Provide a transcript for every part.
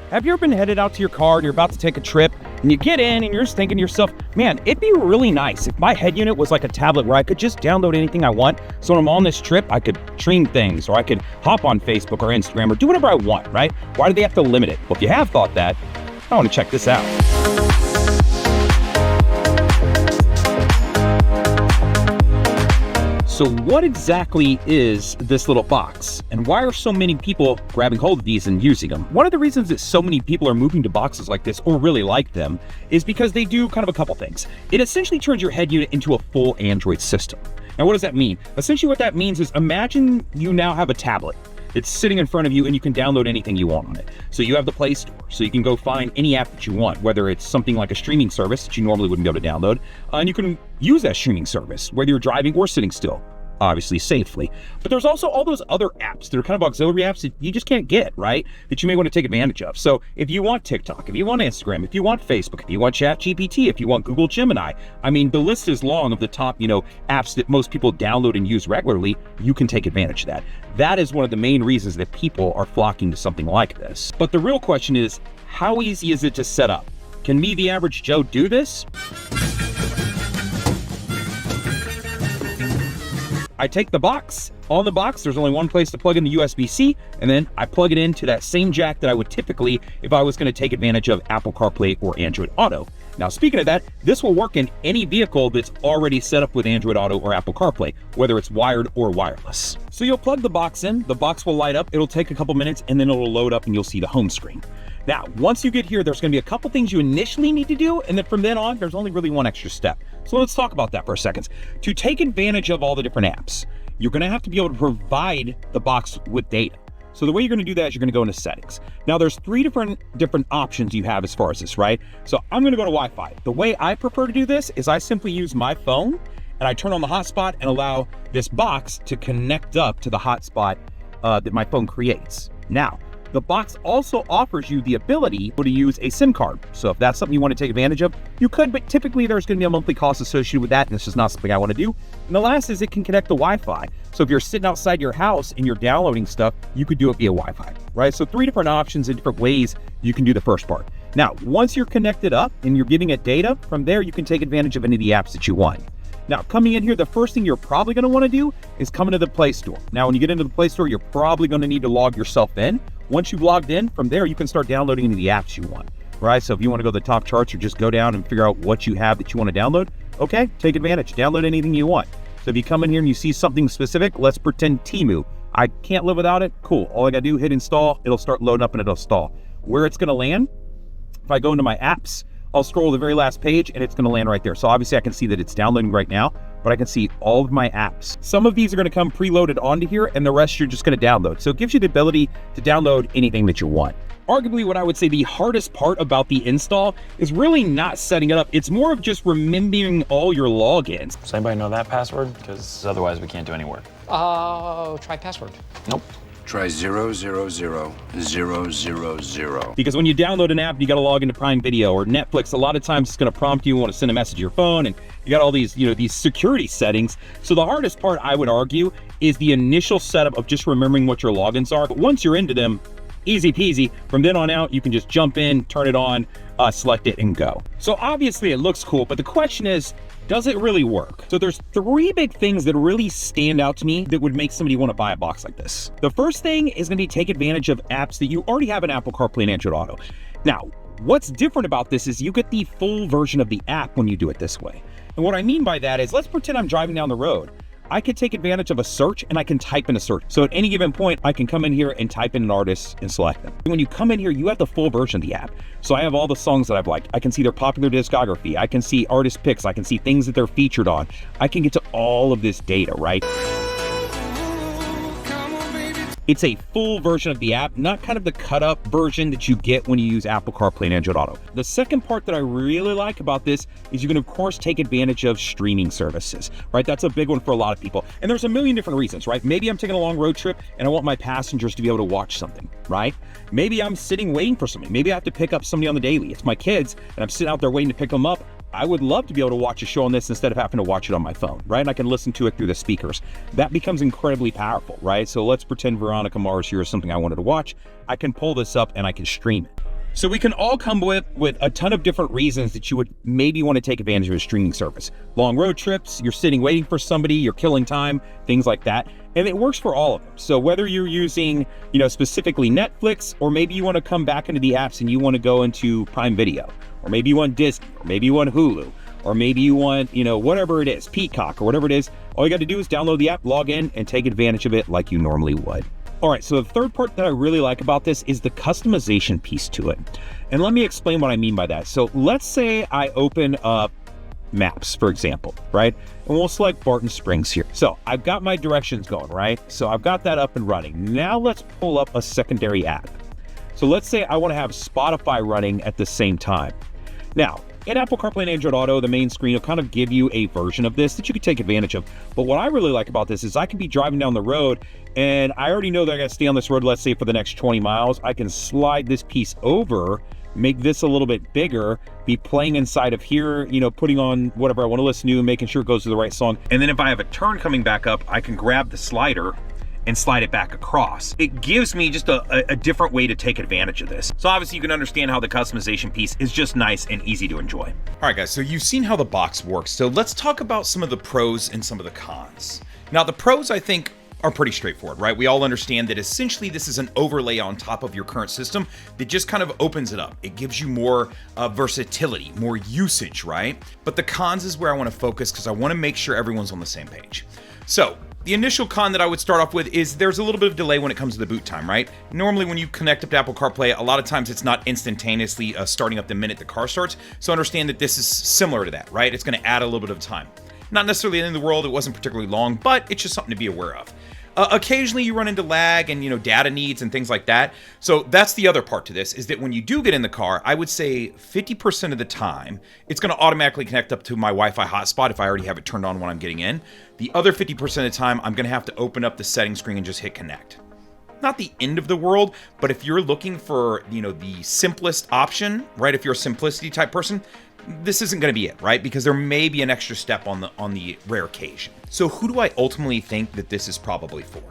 Have you ever been headed out to your car and you're about to take a trip and you get in and you're just thinking to yourself, man, it'd be really nice if my head unit was like a tablet where I could just download anything I want. So when I'm on this trip, I could stream things, or I could hop on Facebook or Instagram or do whatever I want, right? Why do they have to limit it? Well, if you have thought that, I want to check this out. So what exactly is this little box, and why are so many people grabbing hold of these and using them? One of the reasons that so many people are moving to boxes like this, or really like them, is because they do kind of a couple things. It essentially turns your head unit into a full Android system. Now, what does that mean? Essentially what that means is, imagine you now have a tablet. It's sitting in front of you and you can download anything you want on it. So you have the Play Store, so you can go find any app that you want, whether it's something like a streaming service that you normally wouldn't be able to download, and you can use that streaming service, whether you're driving or sitting still, obviously safely. But there's also all those other apps that are kind of auxiliary apps that you just can't get, right? That you may want to take advantage of. So if you want TikTok, if you want Instagram, if you want Facebook, if you want ChatGPT, if you want Google Gemini, I mean, the list is long of the top, apps that most people download and use regularly. You can take advantage of that. That is one of the main reasons that people are flocking to something like this. But the real question is, how easy is it to set up? Can me, the average Joe, do this? I take the box. On the box, there's only one place to plug in the USB-C, and then I plug it into that same jack that I would typically if I was going to take advantage of Apple CarPlay or Android Auto. Now, speaking of that, this will work in any vehicle that's already set up with Android Auto or Apple CarPlay, whether it's wired or wireless. So you'll plug the box in, the box will light up, it'll take a couple minutes, and then it'll load up and you'll see the home screen. Now, once you get here, there's going to be a couple things you initially need to do, and then from then on, there's only really one extra step. So let's talk about that for a second. To take advantage of all the different apps, you're going to have to be able to provide the box with data. So the way you're going to do that is you're going to go into settings. Now, there's three different options you have as far as this, right? So I'm going to go to Wi-Fi. The way I prefer to do this is I simply use my phone and I turn on the hotspot and allow this box to connect up to the hotspot that my phone creates. Now, the box also offers you the ability to use a SIM card. So if that's something you want to take advantage of, you could, but typically there's going to be a monthly cost associated with that, and this is not something I want to do. And the last is it can connect to Wi-Fi. So if you're sitting outside your house and you're downloading stuff, you could do it via Wi-Fi, right? So three different options and different ways you can do the first part. Now, once you're connected up and you're giving it data, from there you can take advantage of any of the apps that you want. Now, coming in here, the first thing you're probably going to want to do is come into the Play Store. Now, when you get into the Play Store, you're probably going to need to log yourself in. Once you've logged in, from there, you can start downloading any of the apps you want, right? So if you want to go to the top charts or just go down and figure out what you have that you want to download, okay, take advantage. Download anything you want. So if you come in here and you see something specific, let's pretend Temu. I can't live without it. Cool. All I got to do, hit install. It'll start loading up and it'll install. Where it's going to land, if I go into my apps, I'll scroll to the very last page and it's going to land right there. So obviously I can see that it's downloading right now, but I can see all of my apps. Some of these are going to come preloaded onto here and the rest you're just going to download. So it gives you the ability to download anything that you want. Arguably, what I would say the hardest part about the install is really not setting it up. It's more of just remembering all your logins. Does anybody know that password? Because otherwise we can't do any work. Try password. Nope. Try 0000000. Because when you download an app, you got to log into Prime Video or Netflix. A lot of times it's going to prompt you want to send a message to your phone, and you got all these, these security settings. So the hardest part, I would argue, is the initial setup of just remembering what your logins are. But once you're into them, easy peasy. From then on out, you can just jump in, turn it on, select it, and go. So obviously it looks cool, but the question is, does it really work? So there's three big things that really stand out to me that would make somebody want to buy a box like this. The first thing is going to be take advantage of apps that you already have in Apple CarPlay and Android Auto. Now, what's different about this is you get the full version of the app when you do it this way. And what I mean by that is, let's pretend I'm driving down the road. I could take advantage of a search and I can type in a search. So at any given point, I can come in here and type in an artist and select them. When you come in here, you have the full version of the app. So I have all the songs that I've liked. I can see their popular discography. I can see artist picks. I can see things that they're featured on. I can get to all of this data, right? It's a full version of the app, not kind of the cut up version that you get when you use Apple CarPlay and Android Auto. The second part that I really like about this is you can of course take advantage of streaming services, right? That's a big one for a lot of people. And there's a million different reasons, right? Maybe I'm taking a long road trip and I want my passengers to be able to watch something, right? Maybe I'm sitting waiting for something. Maybe I have to pick up somebody on the daily. It's my kids and I'm sitting out there waiting to pick them up. I would love to be able to watch a show on this instead of having to watch it on my phone, right? And I can listen to it through the speakers. That becomes incredibly powerful, right? So let's pretend Veronica Mars here is something I wanted to watch. I can pull this up and I can stream it. So we can all come with a ton of different reasons that you would maybe want to take advantage of a streaming service. Long road trips, you're sitting waiting for somebody, you're killing time, things like that. And it works for all of them. So whether you're using, specifically Netflix, or maybe you want to come back into the apps and you want to go into Prime Video, or maybe you want Disney, or maybe you want Hulu, or maybe you want, whatever it is, Peacock or whatever it is, all you got to do is download the app, log in, and take advantage of it like you normally would. All right, so the third part that I really like about this is the customization piece to it. And let me explain what I mean by that. So let's say I open up Maps, for example, right? And we'll select Barton Springs here. So I've got my directions going, right? So I've got that up and running. Now let's pull up a secondary app. So let's say I want to have Spotify running at the same time. Now, in Apple CarPlay and Android Auto, the main screen will kind of give you a version of this that you can take advantage of. But what I really like about this is I can be driving down the road and I already know that I got to stay on this road, let's say for the next 20 miles. I can slide this piece over, make this a little bit bigger, be playing inside of here, putting on whatever I want to listen to and making sure it goes to the right song. And then if I have a turn coming back up, I can grab the slider and slide it back across. It gives me just a different way to take advantage of this. So obviously you can understand how the customization piece is just nice and easy to enjoy. All right, guys, so you've seen how the box works. So let's talk about some of the pros and some of the cons. Now, the pros, I think, are pretty straightforward, right? We all understand that essentially this is an overlay on top of your current system that just kind of opens it up. It gives you more versatility, more usage, right? But the cons is where I want to focus because I want to make sure everyone's on the same page. So the initial con that I would start off with is there's a little bit of delay when it comes to the boot time, right? Normally when you connect up to Apple CarPlay, a lot of times it's not instantaneously starting up the minute the car starts. So understand that this is similar to that, right? It's going to add a little bit of time. Not necessarily in the world, it wasn't particularly long, but it's just something to be aware of. Occasionally you run into lag and data needs and things like that. So that's the other part to this, is that when you do get in the car, I would say 50% of the time, it's going to automatically connect up to my Wi-Fi hotspot if I already have it turned on when I'm getting in. The other 50% of the time, I'm going to have to open up the settings screen and just hit connect. Not the end of the world, but if you're looking for the simplest option, right? If you're a simplicity type person, this isn't going to be it, right? Because there may be an extra step on the rare occasion. So who do I ultimately think that this is probably for?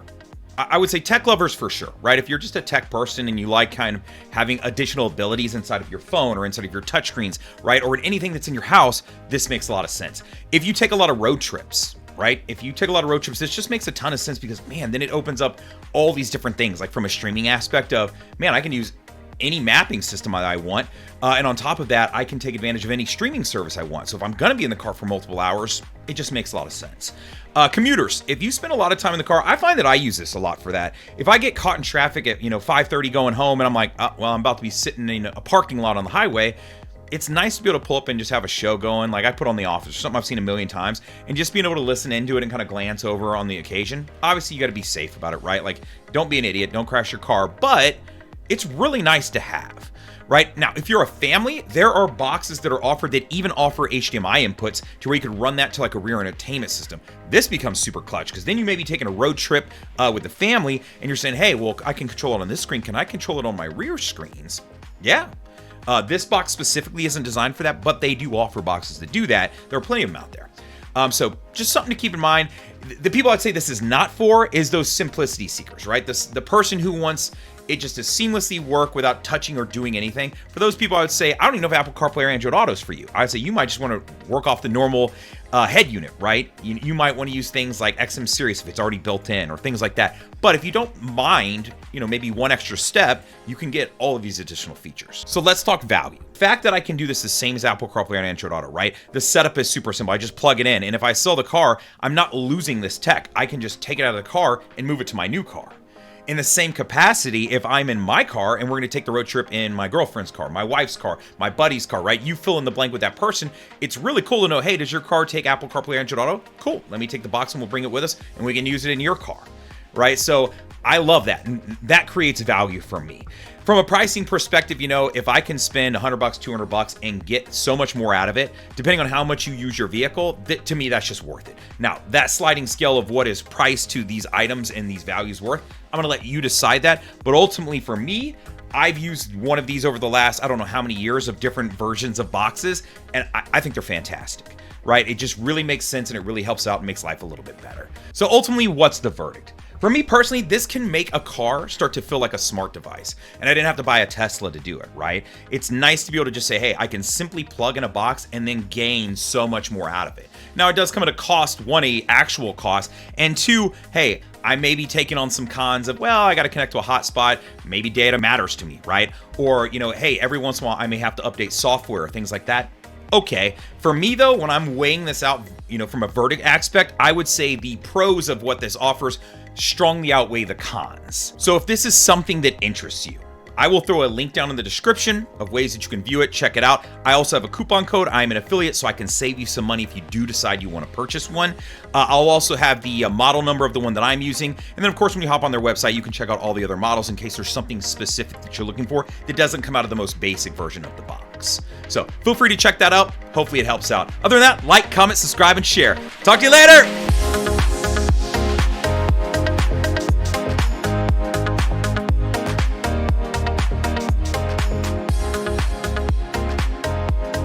I would say tech lovers for sure, right? If you're just a tech person and you like kind of having additional abilities inside of your phone or inside of your touchscreens, right? Or anything that's in your house, this makes a lot of sense. If you take a lot of road trips, right? If you take a lot of road trips, this just makes a ton of sense because, man, then it opens up all these different things, like from a streaming aspect of, man, I can use any mapping system I want. And on top of that, I can take advantage of any streaming service I want. So if I'm going to be in the car for multiple hours, it just makes a lot of sense. Commuters, if you spend a lot of time in the car, I find that I use this a lot for that. If I get caught in traffic at 5:30 going home and I'm like, well, I'm about to be sitting in a parking lot on the highway, it's nice to be able to pull up and just have a show going. Like I put on The Office, something I've seen a million times, and just being able to listen into it and kind of glance over on the occasion. Obviously, you got to be safe about it, right? Like, don't be an idiot, don't crash your car, but it's really nice to have, right? Now, if you're a family, there are boxes that are offered that even offer HDMI inputs to where you could run that to like a rear entertainment system. This becomes super clutch because then you may be taking a road trip with the family and you're saying, hey, well, I can control it on this screen. Can I control it on my rear screens? Yeah. This box specifically isn't designed for that, but they do offer boxes that do that. There are plenty of them out there. So just something to keep in mind. The people I'd say this is not for is those simplicity seekers, right? The person who wants it just to seamlessly work without touching or doing anything. For those people, I would say, I don't even know if Apple CarPlay or Android Auto is for you. I would say you might just want to work off the normal head unit, right? You might want to use things like XM Series if it's already built in or things like that. But if you don't mind, maybe one extra step, you can get all of these additional features. So let's talk value. The fact that I can do this the same as Apple CarPlay and Android Auto, right? The setup is super simple. I just plug it in. And if I sell the car, I'm not losing this tech. I can just take it out of the car and move it to my new car. In the same capacity, if I'm in my car and we're going to take the road trip in my girlfriend's car, my wife's car, my buddy's car, right? You fill in the blank with that person. It's really cool to know, hey, does your car take Apple CarPlay or Android Auto? Cool. Let me take the box and we'll bring it with us and we can use it in your car, right? So I love that. And that creates value for me. From a pricing perspective, if I can spend $100, $200 and get so much more out of it, depending on how much you use your vehicle, to me, that's just worth it. Now, that sliding scale of what is priced to these items and these values worth, I'm going to let you decide that. But ultimately for me, I've used one of these over the last, I don't know how many years of different versions of boxes, and I think they're fantastic, right? It just really makes sense and it really helps out and makes life a little bit better. So ultimately, what's the verdict? For me personally, this can make a car start to feel like a smart device. And I didn't have to buy a Tesla to do it, right? It's nice to be able to just say, hey, I can simply plug in a box and then gain so much more out of it. Now, it does come at a cost, one, a actual cost, and two, hey, I may be taking on some cons of, well, I got to connect to a hotspot. Maybe data matters to me, right? Or, hey, every once in a while, I may have to update software or things like that. Okay. For me, though, when I'm weighing this out, from a verdict aspect, I would say the pros of what this offers strongly outweigh the cons. So if this is something that interests you, I will throw a link down in the description of ways that you can view it. Check it out. I also have a coupon code. I'm an affiliate, so I can save you some money if you do decide you want to purchase one. I'll also have the model number of the one that I'm using. And then, of course, when you hop on their website, you can check out all the other models in case there's something specific that you're looking for that doesn't come out of the most basic version of the box. So feel free to check that out. Hopefully it helps out. Other than that, like, comment, subscribe, and share. Talk to you later.